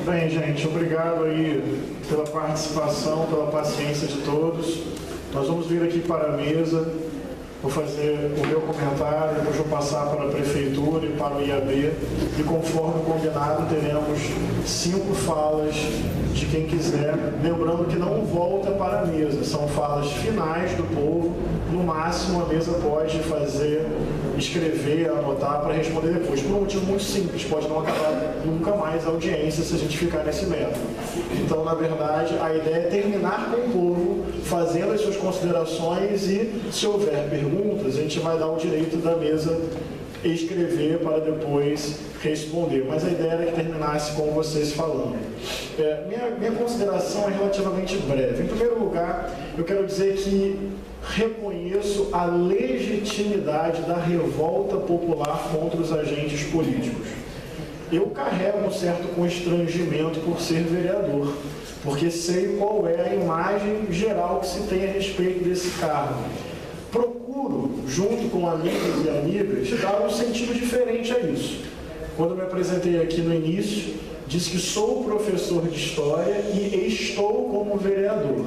Bem, gente, obrigado aí pela participação, pela paciência de todos. Nós vamos vir aqui para a mesa, vou fazer o meu comentário, depois vou passar para a Prefeitura e para o IAB, e conforme combinado teremos 5 falas de quem quiser, lembrando que não volta para a mesa, são falas finais do povo, no máximo a mesa pode fazer, escrever, anotar para responder depois, por um motivo muito simples, pode não acabar nunca mais a audiência se a gente ficar nesse método. Então, na verdade, a ideia é terminar com o povo, fazendo as suas considerações e, se houver perguntas, a gente vai dar o direito da mesa escrever para depois responder. Mas a ideia era que terminasse com vocês falando. Minha consideração é relativamente breve. Em primeiro lugar, eu quero dizer que reconheço a legitimidade da revolta popular contra os agentes políticos. Eu carrego um certo constrangimento por ser vereador, porque sei qual é a imagem geral que se tem a respeito desse cargo. Procuro, junto com amigos e amigas, dar um sentido diferente a isso. Quando eu me apresentei aqui no início, disse que sou professor de História e estou como vereador.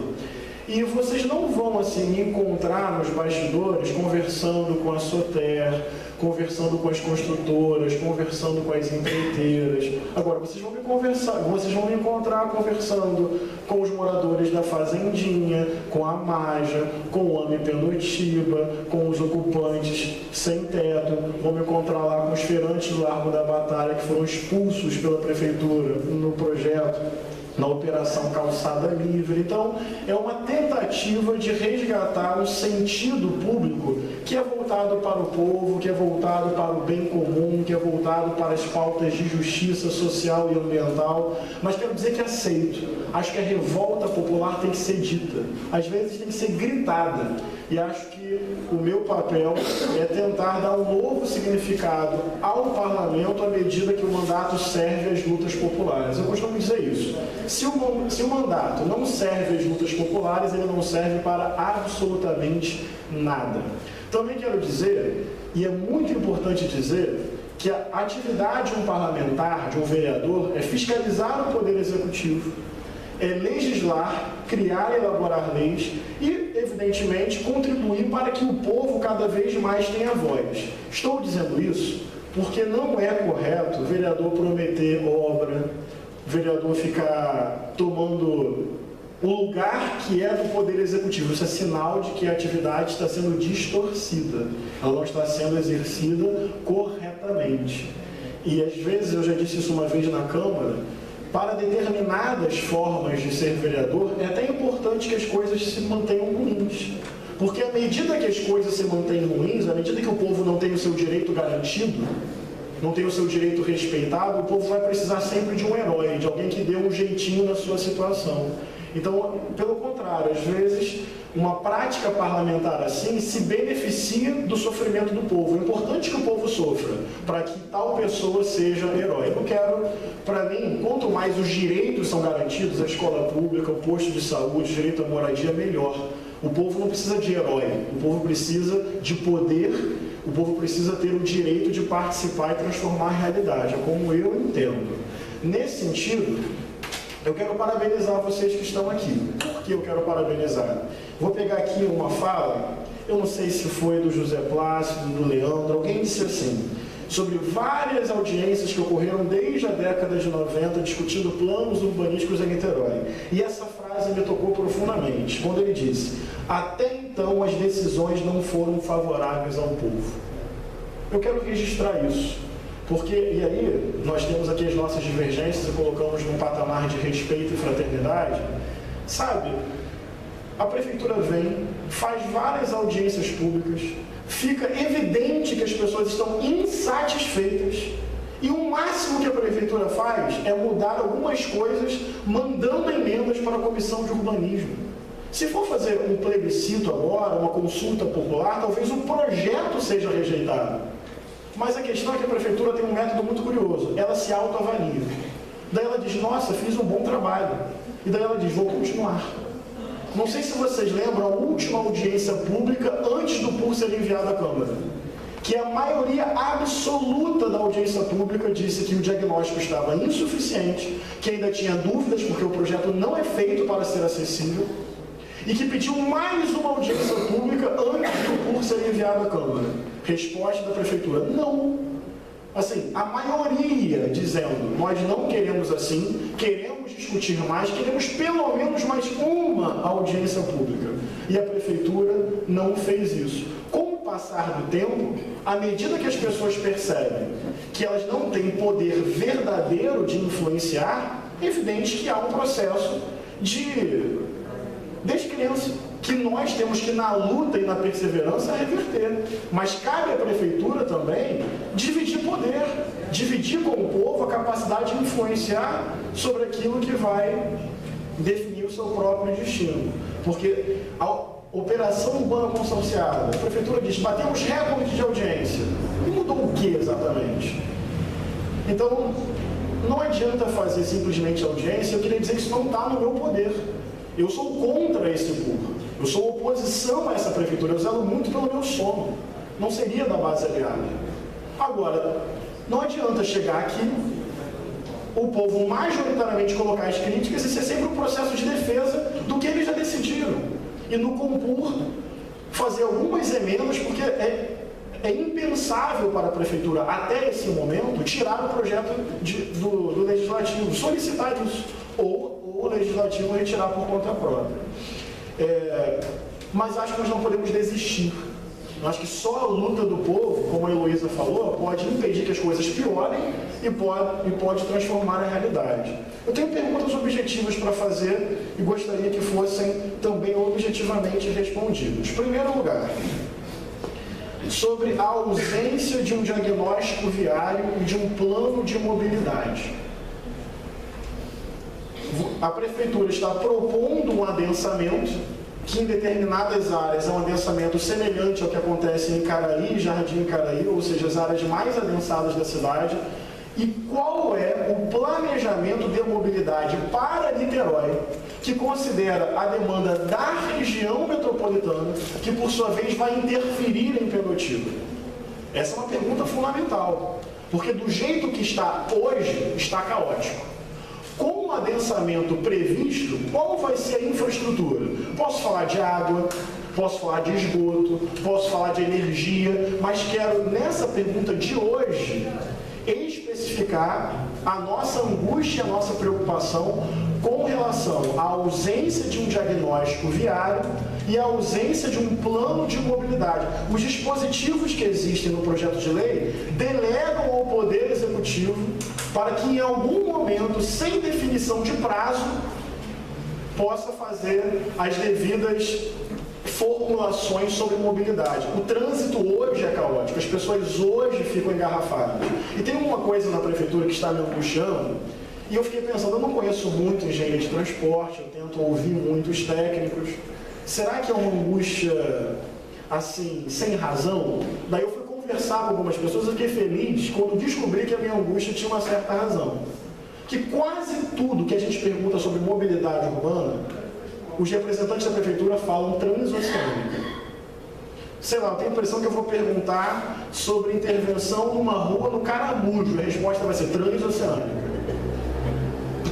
E vocês não vão assim me encontrar nos bastidores conversando com a Soter, conversando com as construtoras, conversando com as empreiteiras. Agora, vocês vão me encontrar conversando com os moradores da Fazendinha, com a Maja, com o AME Pendotiba, com os ocupantes sem teto. Vão me encontrar lá com os feirantes do Largo da Batalha, que foram expulsos pela Prefeitura no projeto, na Operação Calçada Livre. Então, é uma tentativa de resgatar um sentido público que é voltado para o povo, que é voltado para o bem comum, que é voltado para as pautas de justiça social e ambiental, mas quero dizer que aceito. Acho que a revolta popular tem que ser dita, às vezes tem que ser gritada, e acho que o meu papel é tentar dar um novo significado ao parlamento à medida que o mandato serve às lutas populares. Eu costumo dizer isso. Se o mandato não serve às lutas populares, ele não serve para absolutamente nada. Também quero dizer, e é muito importante dizer, que a atividade de um parlamentar, de um vereador, é fiscalizar o poder executivo, é legislar, criar e elaborar leis e, evidentemente, contribuir para que o povo cada vez mais tenha voz. Estou dizendo isso porque não é correto o vereador prometer obra, o vereador ficar tomando o lugar que é do Poder Executivo. Isso é sinal de que a atividade está sendo distorcida, ela não está sendo exercida corretamente. E às vezes, eu já disse isso uma vez na Câmara, para determinadas formas de ser vereador, é até importante que as coisas se mantenham ruins. Porque à medida que as coisas se mantêm ruins, à medida que o povo não tem o seu direito garantido, não tem o seu direito respeitado, o povo vai precisar sempre de um herói, de alguém que dê um jeitinho na sua situação. Então, pelo contrário, às vezes, uma prática parlamentar assim se beneficia do sofrimento do povo. É importante que o povo sofra, para que tal pessoa seja herói. Eu não quero, para mim, quanto mais os direitos são garantidos, a escola pública, o posto de saúde, o direito à moradia, melhor. O povo não precisa de herói, o povo precisa de poder, o povo precisa ter o direito de participar e transformar a realidade, é como eu entendo. Nesse sentido, eu quero parabenizar vocês que estão aqui. Por que eu quero parabenizar? Vou pegar aqui uma fala, eu não sei se foi do José Plácido, do Leandro, alguém disse assim, sobre várias audiências que ocorreram desde a década de 90, discutindo planos urbanísticos em Niterói. E essa frase me tocou profundamente, quando ele disse, até então as decisões não foram favoráveis ao povo. Eu quero registrar isso. Porque, e aí, nós temos aqui as nossas divergências e colocamos num patamar de respeito e fraternidade. Sabe, a Prefeitura vem, faz várias audiências públicas, fica evidente que as pessoas estão insatisfeitas, e o máximo que a Prefeitura faz é mudar algumas coisas, mandando emendas para a Comissão de Urbanismo. Se for fazer um plebiscito agora, uma consulta popular, talvez o projeto seja rejeitado. Mas a questão é que a Prefeitura tem um método muito curioso, ela se autoavalia. Daí ela diz, nossa, fiz um bom trabalho. E daí ela diz, vou continuar. Não sei se vocês lembram a última audiência pública antes do PUR ser enviado à Câmara, que a maioria absoluta da audiência pública disse que o diagnóstico estava insuficiente, que ainda tinha dúvidas porque o projeto não é feito para ser acessível, e que pediu mais uma audiência pública antes do PUR ser enviado à Câmara. Resposta da Prefeitura: não. Assim, a maioria dizendo: nós não queremos assim, queremos discutir mais, queremos pelo menos mais uma audiência pública. E a Prefeitura não fez isso. Com o passar do tempo, à medida que as pessoas percebem que elas não têm poder verdadeiro de influenciar, é evidente que há um processo de descrença, que nós temos que, na luta e na perseverança, reverter. Mas cabe à Prefeitura também dividir poder, dividir com o povo a capacidade de influenciar sobre aquilo que vai definir o seu próprio destino. Porque a operação urbana consorciada, a Prefeitura diz: batemos recorde de audiência. E mudou o que exatamente? Então, não adianta fazer simplesmente audiência. Eu queria dizer que isso não está no meu poder. Eu sou contra esse PUR. Eu sou oposição a essa Prefeitura. Eu zelo muito pelo meu sono. Não seria da base aliada. Agora, não adianta chegar aqui, o povo majoritariamente colocar as críticas e ser sempre um processo de defesa do que eles já decidiram. E no Compur fazer algumas emendas, porque é impensável para a Prefeitura, até esse momento, tirar o projeto do Legislativo, solicitar isso, ou o Legislativo retirar por conta própria. Mas acho que nós não podemos desistir. Eu acho que só a luta do povo, como a Heloísa falou, pode impedir que as coisas piorem e pode transformar a realidade. Eu tenho perguntas objetivas para fazer e gostaria que fossem também objetivamente respondidas. Em primeiro lugar, sobre a ausência de um diagnóstico viário e de um plano de mobilidade. A Prefeitura está propondo um adensamento, que em determinadas áreas é um adensamento semelhante ao que acontece em Caraí, Jardim Caraí, ou seja, as áreas mais adensadas da cidade. E qual é o planejamento de mobilidade para Niterói, que considera a demanda da região metropolitana, que por sua vez vai interferir em Pelotiba? Essa é uma pergunta fundamental, porque do jeito que está hoje, está caótico. Com o adensamento previsto, qual vai ser a infraestrutura? Posso falar de água, posso falar de esgoto, posso falar de energia, mas quero, nessa pergunta de hoje, especificar a nossa angústia, a nossa preocupação com relação à ausência de um diagnóstico viário e à ausência de um plano de mobilidade. Os dispositivos que existem no projeto de lei delegam ao Poder Executivo para que em algum momento, sem definição de prazo, possa fazer as devidas formulações sobre mobilidade. O trânsito hoje é caótico, as pessoas hoje ficam engarrafadas. E tem uma coisa na Prefeitura que está me angustiando, e eu fiquei pensando: eu não conheço muito engenharia de transporte, eu tento ouvir muitos técnicos. Será que é uma angústia, assim, sem razão? Daí eu fui conversar com algumas pessoas e fiquei feliz quando descobri que a minha angústia tinha uma certa razão. Que quase tudo que a gente pergunta sobre mobilidade urbana, os representantes da Prefeitura falam transoceânica. Sei lá, eu tenho a impressão que eu vou perguntar sobre intervenção numa rua no Caramujo. A resposta vai ser transoceânica.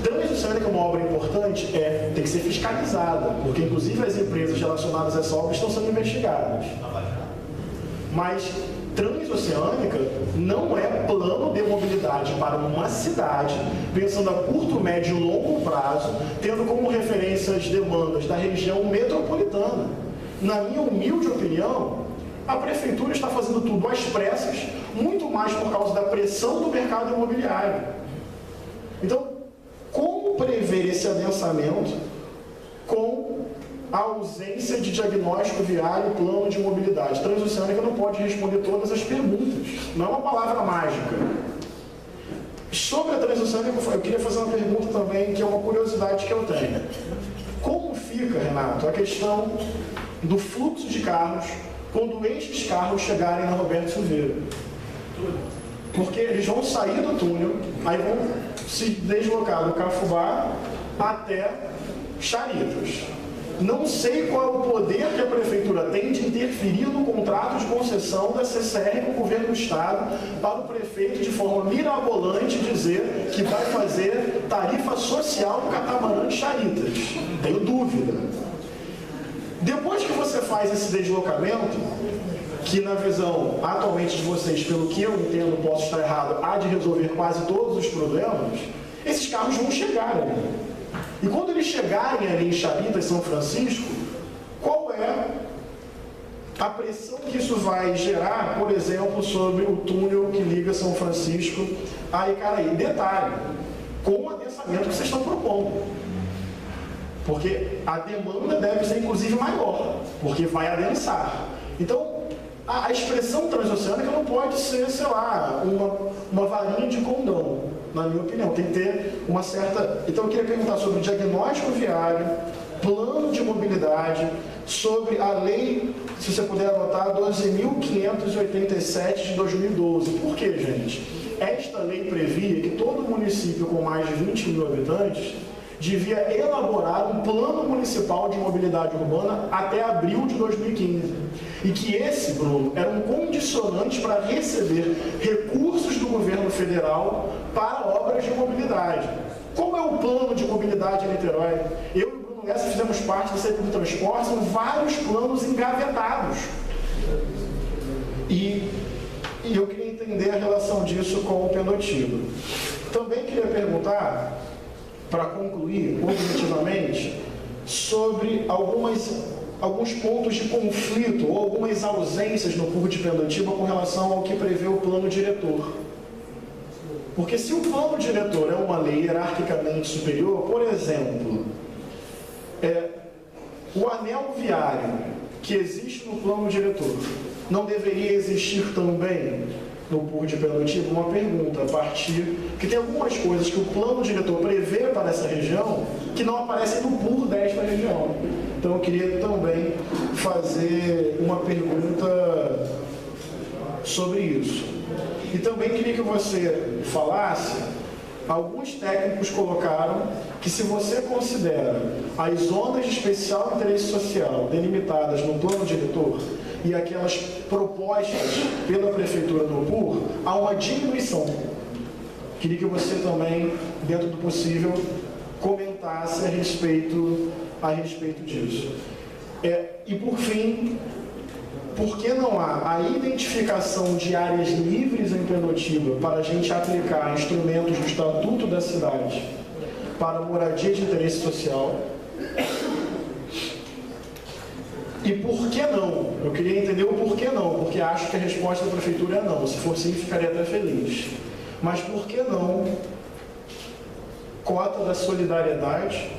Transoceânica é uma obra importante? Tem que ser fiscalizada, porque inclusive as empresas relacionadas a essa obra estão sendo investigadas. Mas transoceânica não é plano de mobilidade para uma cidade, pensando a curto, médio e longo prazo, tendo como referência as demandas da região metropolitana. Na minha humilde opinião, a Prefeitura está fazendo tudo às pressas, muito mais por causa da pressão do mercado imobiliário. Então, como prever esse adensamento com a ausência de diagnóstico viário e plano de mobilidade? Transoceânica não pode responder todas as perguntas, não é uma palavra mágica. Sobre a transoceânica, eu queria fazer uma pergunta também, que é uma curiosidade que eu tenho. Como fica, Renato, a questão do fluxo de carros quando estes carros chegarem na Roberto Silveira? Porque eles vão sair do túnel, aí vão se deslocar do Cafubá até Charitas. Não sei qual é o poder que a Prefeitura tem de interferir no contrato de concessão da CCR com o Governo do Estado para o prefeito, de forma mirabolante, dizer que vai fazer tarifa social do catamarã de Charitas. Tenho dúvida. Depois que você faz esse deslocamento, que na visão atualmente de vocês, pelo que eu entendo, posso estar errado, há de resolver quase todos os problemas, esses carros vão chegar ali. E quando eles chegarem ali em Charitas, São Francisco, qual é a pressão que isso vai gerar, por exemplo, sobre o túnel que liga São Francisco a Icaraí? Detalhe, com o adensamento que vocês estão propondo. Porque a demanda deve ser, inclusive, maior, porque vai adensar. Então, a expressão transoceânica não pode ser, sei lá, uma varinha de condão, na minha opinião. Tem que ter uma certa... Então, eu queria perguntar sobre o diagnóstico viário, plano de mobilidade, sobre a lei, se você puder anotar, 12.587 de 2012. Por quê, gente? Esta lei previa que todo município com mais de 20 mil habitantes devia elaborar um plano municipal de mobilidade urbana até abril de 2015. E que esse, Bruno, era um condicionante para receber recursos do governo federal para obras de mobilidade. Como é o plano de mobilidade em Niterói? Eu e o Bruno Lessa fizemos parte do Centro de Transporte, são vários planos engavetados. E eu queria entender a relação disso com o Penotiba. Também queria perguntar, para concluir objetivamente, sobre alguns pontos de conflito ou algumas ausências no PUR de Pendotiba com relação ao que prevê o plano diretor. Porque se o plano diretor é uma lei hierarquicamente superior, por exemplo, o anel viário que existe no plano diretor não deveria existir também no PUR de Pendotiba? Uma pergunta a partir... que tem algumas coisas que o plano diretor prevê para essa região que não aparecem no PUR desta região. Então eu queria também fazer uma pergunta sobre isso. E também queria que você falasse, alguns técnicos colocaram que se você considera as zonas de especial interesse social delimitadas no plano diretor e aquelas propostas pela Prefeitura no PUR, há uma diminuição. Queria que você também, dentro do possível, comentasse a respeito disso. E por fim, por que não há a identificação de áreas livres em Pendotiba para a gente aplicar instrumentos do Estatuto da Cidade para moradia de interesse social? E por que não? Eu queria entender o porquê não, porque acho que a resposta da Prefeitura é não. Se for sim, ficaria até feliz. Mas por que não cota da solidariedade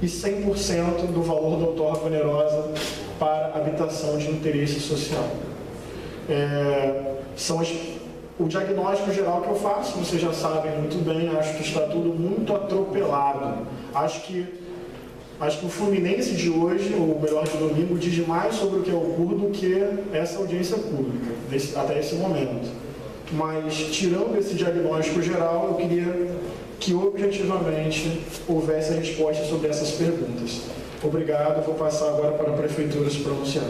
e 100% do valor da outorga onerosa para habitação de interesse social? O diagnóstico geral que eu faço, vocês já sabem muito bem, acho que está tudo muito atropelado. Acho que o Fluminense de hoje, ou melhor, de domingo, diz mais sobre o que é o PUR do que essa audiência pública, até esse momento. Mas, tirando esse diagnóstico geral, eu queria que objetivamente houvesse a resposta sobre essas perguntas. Obrigado, vou passar agora para a Prefeitura se pronunciar.